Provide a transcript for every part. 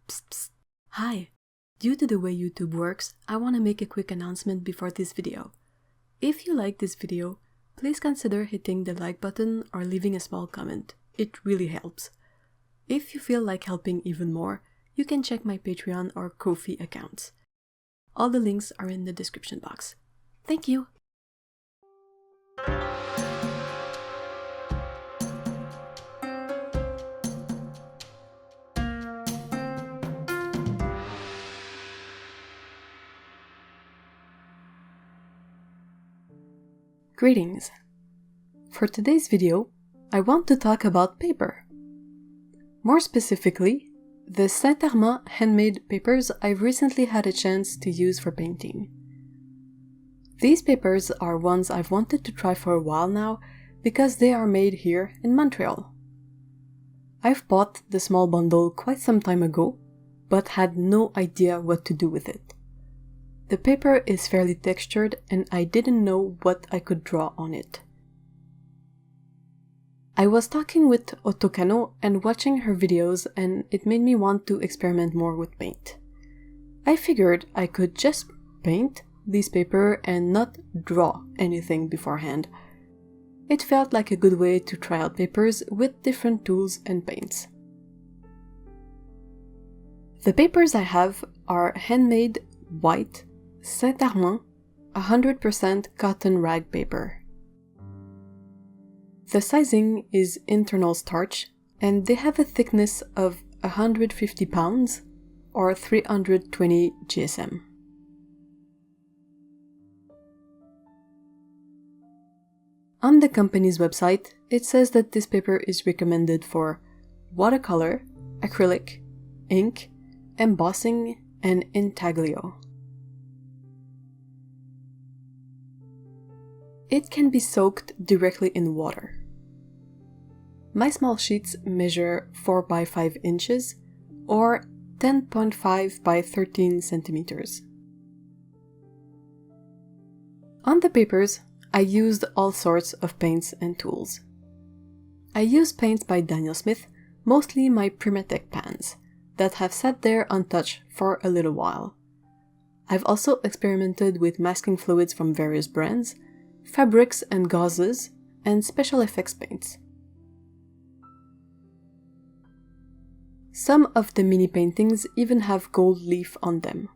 Psst, psst. Hi! Due to the way YouTube works, I want to make a quick announcement before this video. If you like this video, please consider hitting the like button or leaving a small comment. It really helps. If you feel like helping even more, you can check my Patreon or Ko-fi accounts. All the links are in the description box. Thank you! Greetings! For today's video, I want to talk about paper. More specifically, the St-Armand handmade papers I've recently had a chance to use for painting. These papers are ones I've wanted to try for a while now because they are made here in Montreal. I've bought the small bundle quite some time ago, but had no idea what to do with it. The paper is fairly textured and I didn't know what I could draw on it. I was talking with Otokano and watching her videos and it made me want to experiment more with paint. I figured I could just paint this paper and not draw anything beforehand. It felt like a good way to try out papers with different tools and paints. The papers I have are handmade white St-Armand 100% cotton rag paper. The sizing is internal starch and they have a thickness of 150 pounds or 320 GSM. On the company's website, it says that this paper is recommended for watercolor, acrylic, ink, embossing, and intaglio. It can be soaked directly in water. My small sheets measure 4 by 5 inches or 10.5 by 13 centimeters. On the papers, I used all sorts of paints and tools. I used paints by Daniel Smith, mostly my Primatech pans, that have sat there untouched for a little while. I've also experimented with masking fluids from various brands, fabrics and gauzes, and special effects paints. Some of the mini paintings even have gold leaf on them.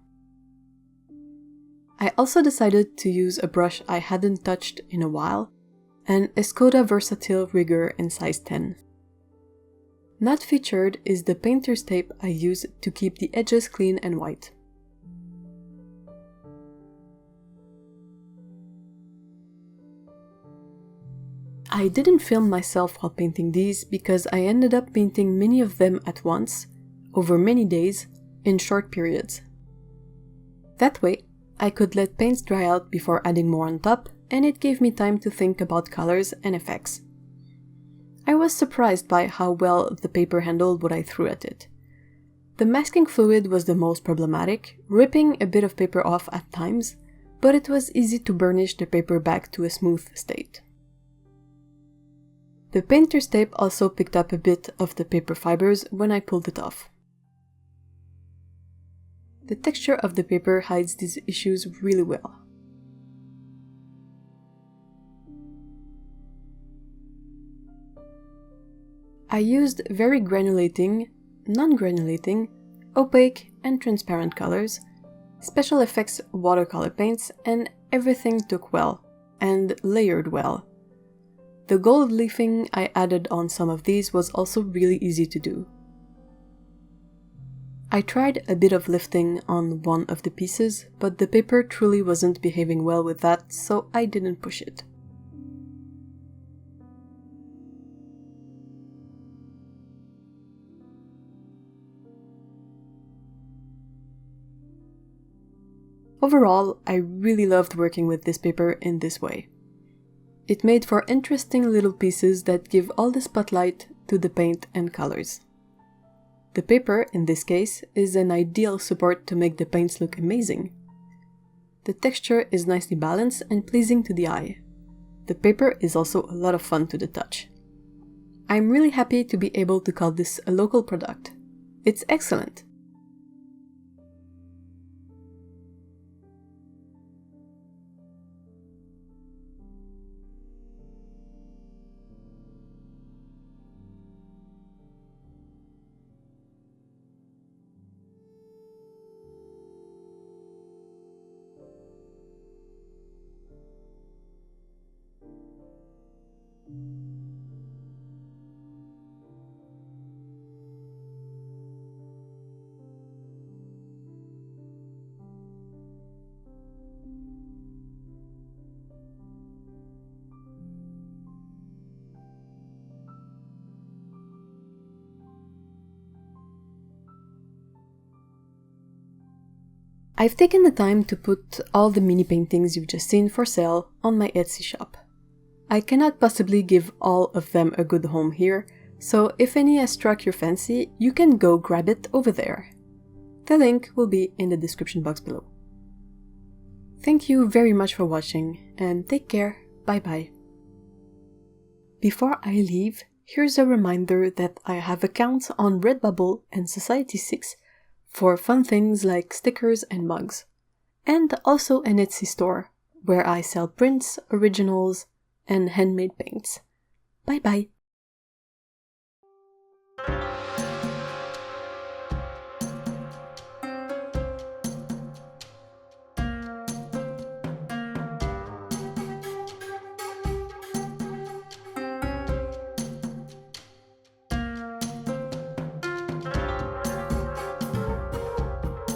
I also decided to use a brush I hadn't touched in a while, an Escoda Versatile Rigger in size 10. Not featured is the painter's tape I use to keep the edges clean and white. I didn't film myself while painting these because I ended up painting many of them at once, over many days, in short periods. That way, I could let paints dry out before adding more on top, and it gave me time to think about colors and effects. I was surprised by how well the paper handled what I threw at it. The masking fluid was the most problematic, ripping a bit of paper off at times, but it was easy to burnish the paper back to a smooth state. The painter's tape also picked up a bit of the paper fibers when I pulled it off. The texture of the paper hides these issues really well. I used very granulating, non-granulating, opaque and transparent colors, special effects watercolor paints, and everything took well, and layered well. The gold leafing I added on some of these was also really easy to do. I tried a bit of lifting on one of the pieces, but the paper truly wasn't behaving well with that, so I didn't push it. Overall, I really loved working with this paper in this way. It made for interesting little pieces that give all the spotlight to the paint and colors. The paper, in this case, is an ideal support to make the paints look amazing. The texture is nicely balanced and pleasing to the eye. The paper is also a lot of fun to the touch. I'm really happy to be able to call this a local product. It's excellent. I've taken the time to put all the mini paintings you've just seen for sale on my Etsy shop. I cannot possibly give all of them a good home here, so if any has struck your fancy, you can go grab it over there. The link will be in the description box below. Thank you very much for watching, and take care. Bye bye. Before I leave, here's a reminder that I have accounts on Redbubble and Society6 for fun things like stickers and mugs, and also an Etsy store where I sell prints, originals, and handmade paints. Bye bye!